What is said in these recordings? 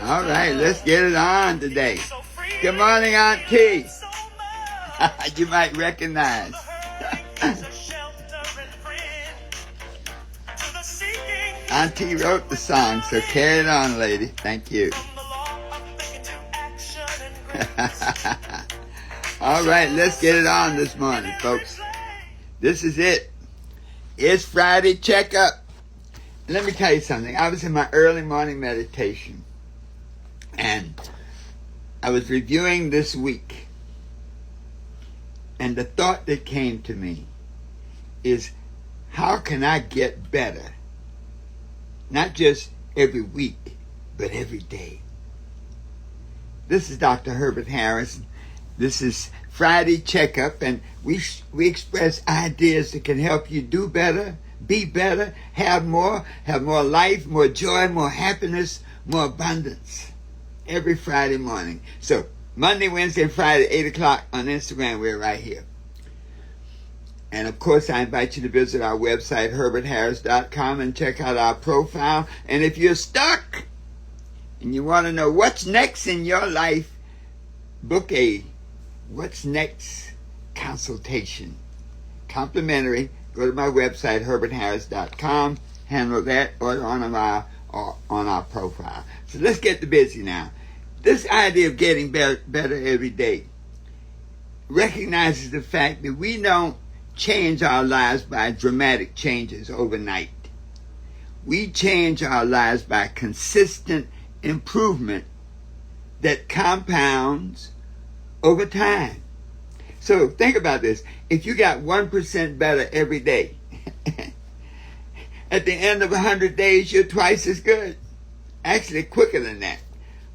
All right, let's get it on today. Good morning, Auntie. You might recognize. Auntie wrote the song, so carry it on, lady. Thank you. All right, let's get it on this morning, folks. This is it. It's Friday checkup. Let me tell you something. I was in my early morning meditation, and I was reviewing this week. And the thought that came to me is, how can I get better? Not just every week, but every day. This is Dr. Herbert Harris. This is Friday Checkup, and we express ideas that can help you do better, be better, have more life, more joy, more happiness, more abundance every Friday morning. So Monday, Wednesday, Friday, 8 o'clock on Instagram, we're right here. And of course, I invite you to visit our website, herbertharris.com, and check out our profile. And if you're stuck and you want to know what's next in your life, book a What's Next consultation. Complimentary. Go to my website, herbertharris.com, handle that, or on our profile. So let's get to busy now. This idea of getting better every day recognizes the fact that we don't change our lives by dramatic changes overnight. We change our lives by consistent improvement that compounds over time. So think about this. If you got 1% better every day, at the end of 100 days, you're twice as good. Actually, quicker than that.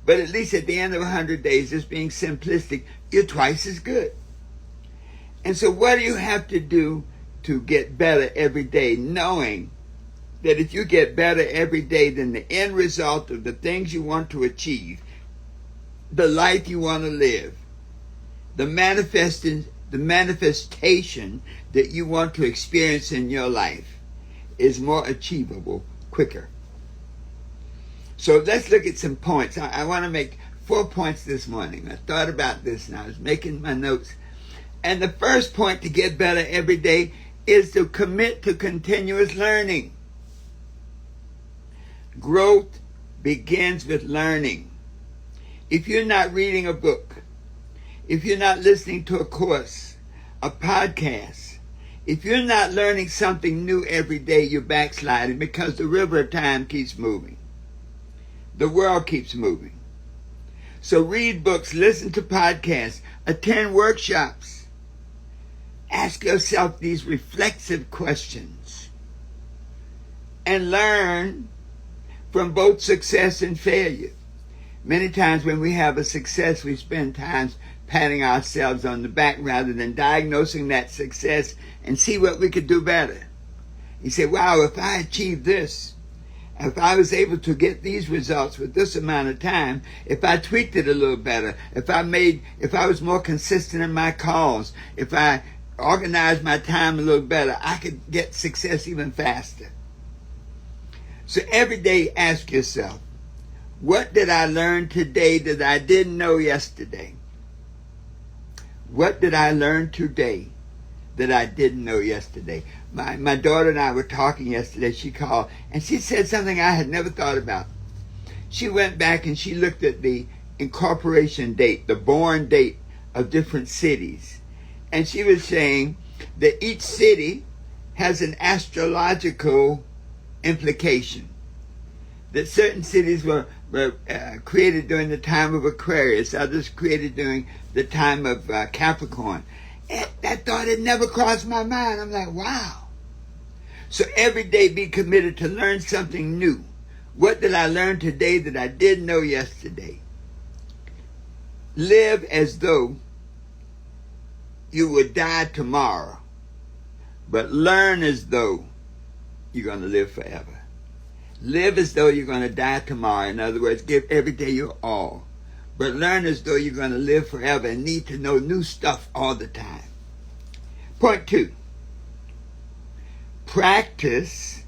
But at least at the end of 100 days, just being simplistic, you're twice as good. And so what do you have to do to get better every day, knowing that if you get better every day, then the end result of the things you want to achieve, the life you want to live, the manifestation that you want to experience in your life is more achievable quicker. So let's look at some points. I want to make 4 points this morning. I thought about this and I was making my notes. And the first point to get better every day is to commit to continuous learning. Growth begins with learning. If you're not reading a book, if you're not listening to a course, a podcast, if you're not learning something new every day, you're backsliding, because the river of time keeps moving. The world keeps moving. So read books, listen to podcasts, attend workshops. Ask yourself these reflexive questions and learn from both success and failure. Many times when we have a success, we spend time patting ourselves on the back rather than diagnosing that success and see what we could do better. You say, wow, if I achieved this, if I was able to get these results with this amount of time, if I tweaked it a little better, if I was more consistent in my calls, if I organized my time a little better, I could get success even faster. So every day ask yourself, what did I learn today that I didn't know yesterday? What did I learn today that I didn't know yesterday? My daughter and I were talking yesterday. She called and she said something I had never thought about. She went back and she looked at the incorporation date, the born date of different cities. And she was saying that each city has an astrological implication. That certain cities were created during the time of Aquarius, others created during the time of Capricorn. And that thought had never crossed my mind. I'm like, wow. So every day be committed to learn something new. What did I learn today that I didn't know yesterday? Live as though you would die tomorrow, but learn as though you're going to live forever. Live as though you're going to die tomorrow. In other words, give every day your all. But learn as though you're going to live forever and need to know new stuff all the time. Point 2. Practice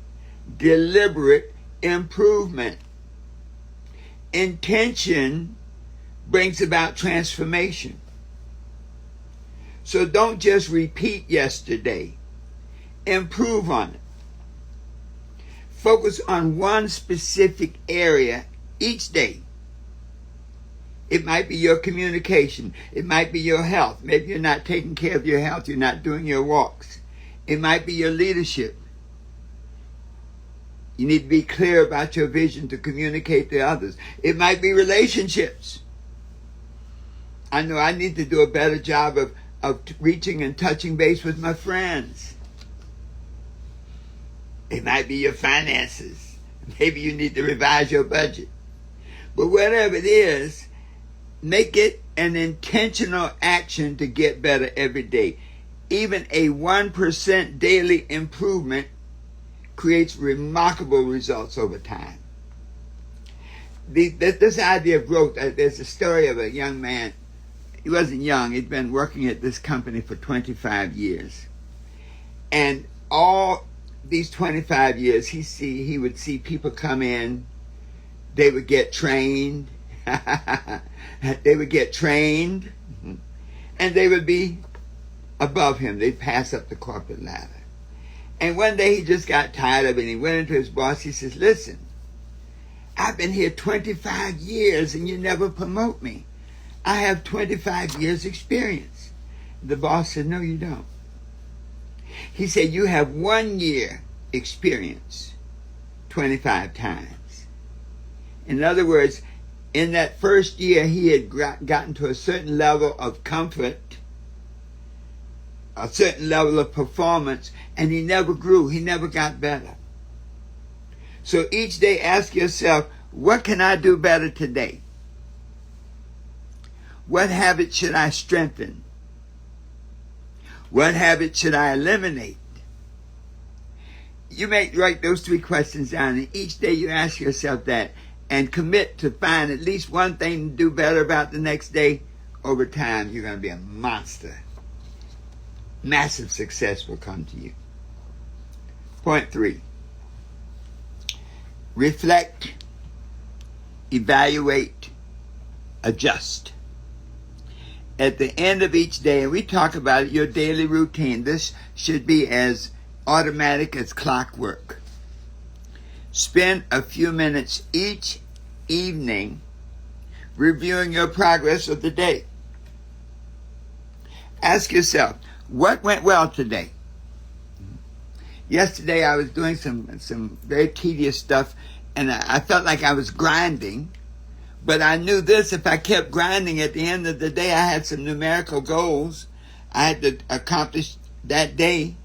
deliberate improvement. Intention brings about transformation. So don't just repeat yesterday. Improve on it. Focus on one specific area each day. It might be your communication. It might be your health. Maybe you're not taking care of your health. You're not doing your walks. It might be your leadership. You need to be clear about your vision to communicate to others. It might be relationships. I know I need to do a better job of reaching and touching base with my friends. It might be your finances. Maybe you need to revise your budget. But whatever it is, make it an intentional action to get better every day. Even a 1% daily improvement creates remarkable results over time. This idea of growth, there's a story of a young man. He wasn't young. He'd been working at this company for 25 years. And all these 25 years, he would see people come in. They would get trained. They would get trained. And they would be above him. They'd pass up the corporate ladder. And one day he just got tired of it. And he went into his boss. He says, listen, I've been here 25 years and you never promote me. I have 25 years experience. The boss said, no, you don't. He said, you have 1 year experience 25 times. In other words, in that first year, he had gotten to a certain level of comfort, a certain level of performance, and he never grew. He never got better. So each day, ask yourself, what can I do better today? What habit should I strengthen? What habit should I eliminate? You may write those 3 questions down, and each day you ask yourself that and commit to find at least one thing to do better about the next day. Over time, you're going to be a monster. Massive success will come to you. Point 3. Reflect, evaluate, adjust. At the end of each day, and we talk about it, your daily routine, this should be as automatic as clockwork. Spend a few minutes each evening reviewing your progress of the day. Ask yourself, what went well today? Yesterday I was doing some very tedious stuff, and I felt like I was grinding. But I knew this, if I kept grinding at the end of the day, I had some numerical goals I had to accomplish that day.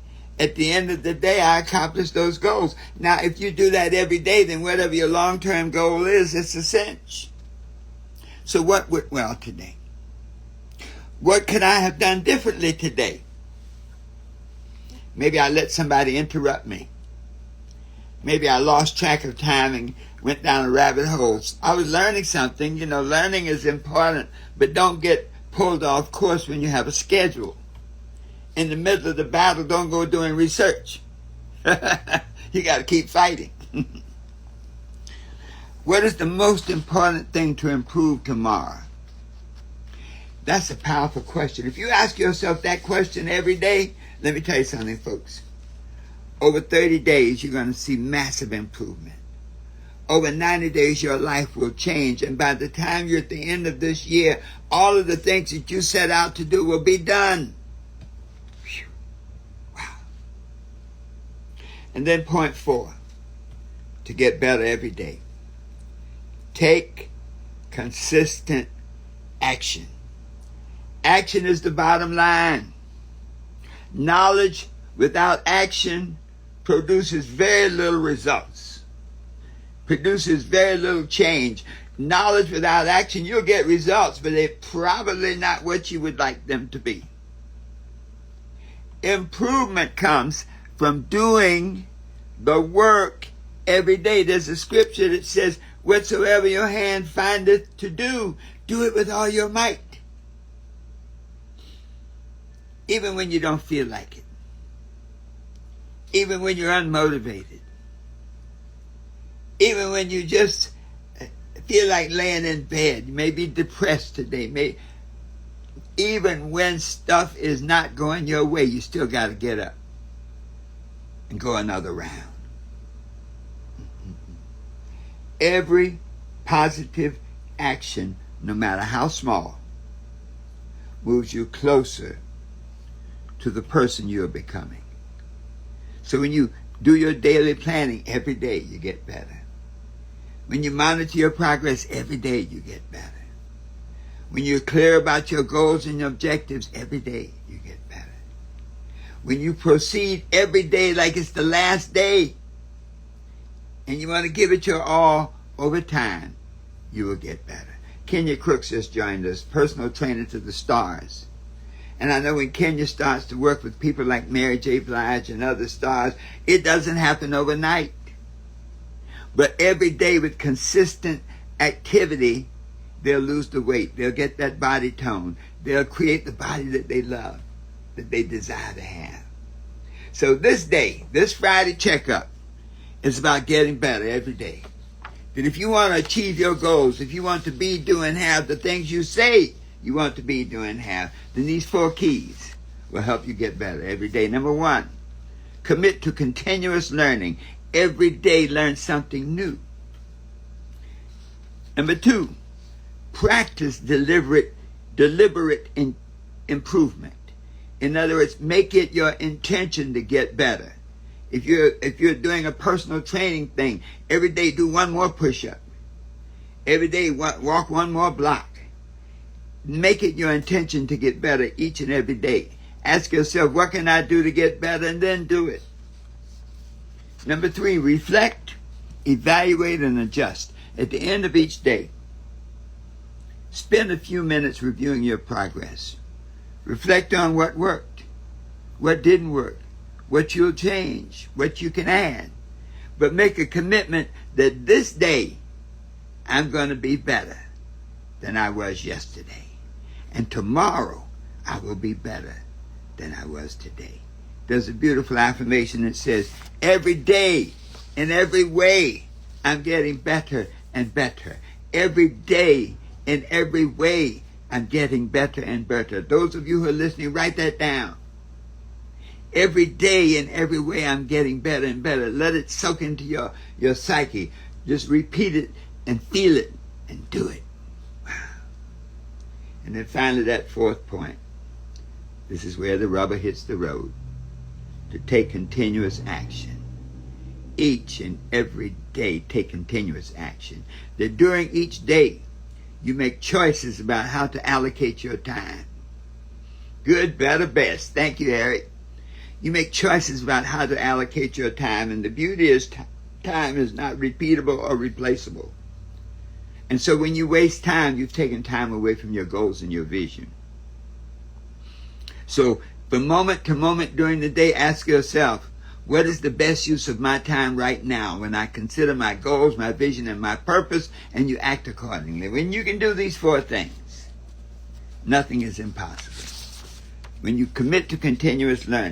At the end of the day, I accomplished those goals. Now, if you do that every day, then whatever your long-term goal is, it's a cinch. So what went well today? What could I have done differently today? Maybe I let somebody interrupt me. Maybe I lost track of time and went down a rabbit hole. I was learning something. You know, learning is important, but don't get pulled off course when you have a schedule. In the middle of the battle, don't go doing research. You got to keep fighting. What is the most important thing to improve tomorrow? That's a powerful question. If you ask yourself that question every day, let me tell you something, folks. Over 30 days, you're going to see massive improvement. Over 90 days, your life will change. And by the time you're at the end of this year, all of the things that you set out to do will be done. Whew. Wow. And then point 4, to get better every day. Take consistent action. Action is the bottom line. Knowledge without action produces very little results, produces very little change. Knowledge without action, you'll get results, but they're probably not what you would like them to be. Improvement comes from doing the work every day. There's a scripture that says, whatsoever your hand findeth to do, do it with all your might. Even when you don't feel like it. Even when you're unmotivated. Even when you just feel like laying in bed. You may be depressed today. Even when stuff is not going your way, you still got to get up and go another round. Every positive action, no matter how small, moves you closer to the person you are becoming. So when you do your daily planning every day, you get better. When you monitor your progress every day, you get better. When you're clear about your goals and your objectives every day, you get better. When you proceed every day like it's the last day and you want to give it your all over time, you will get better. Kenya Crooks just joined us, personal trainer to the stars. And I know when Kenya starts to work with people like Mary J. Blige and other stars, it doesn't happen overnight. But every day with consistent activity, they'll lose the weight. They'll get that body tone. They'll create the body that they love, that they desire to have. So this day, this Friday checkup, is about getting better every day. That if you want to achieve your goals, if you want to be, do, and have the things you say you want to be, do, and have, then these 4 keys will help you get better every day. Number 1, commit to continuous learning. Every day learn something new. Number 2, practice deliberate improvement. In other words, make it your intention to get better. If you're doing a personal training thing, every day do 1 more push-up. Every day walk 1 more block. Make it your intention to get better each and every day. Ask yourself, what can I do to get better? And then do it. Number 3, reflect, evaluate, and adjust. At the end of each day, spend a few minutes reviewing your progress. Reflect on what worked, what didn't work, what you'll change, what you can add. But make a commitment that this day, I'm going to be better than I was yesterday. And tomorrow, I will be better than I was today. There's a beautiful affirmation that says, every day, in every way, I'm getting better and better. Every day, in every way, I'm getting better and better. Those of you who are listening, write that down. Every day, in every way, I'm getting better and better. Let it soak into your psyche. Just repeat it and feel it and do it. Wow. And then finally, that 4th point. This is where the rubber hits the road. To take continuous action. Each and every day, take continuous action. That during each day, you make choices about how to allocate your time. Good, better, best. Thank you, Eric. You make choices about how to allocate your time. And the beauty is time is not repeatable or replaceable. And so when you waste time, you've taken time away from your goals and your vision. So from moment to moment during the day, ask yourself, what is the best use of my time right now when I consider my goals, my vision, and my purpose, and you act accordingly? When you can do these 4 things, nothing is impossible. When you commit to continuous learning,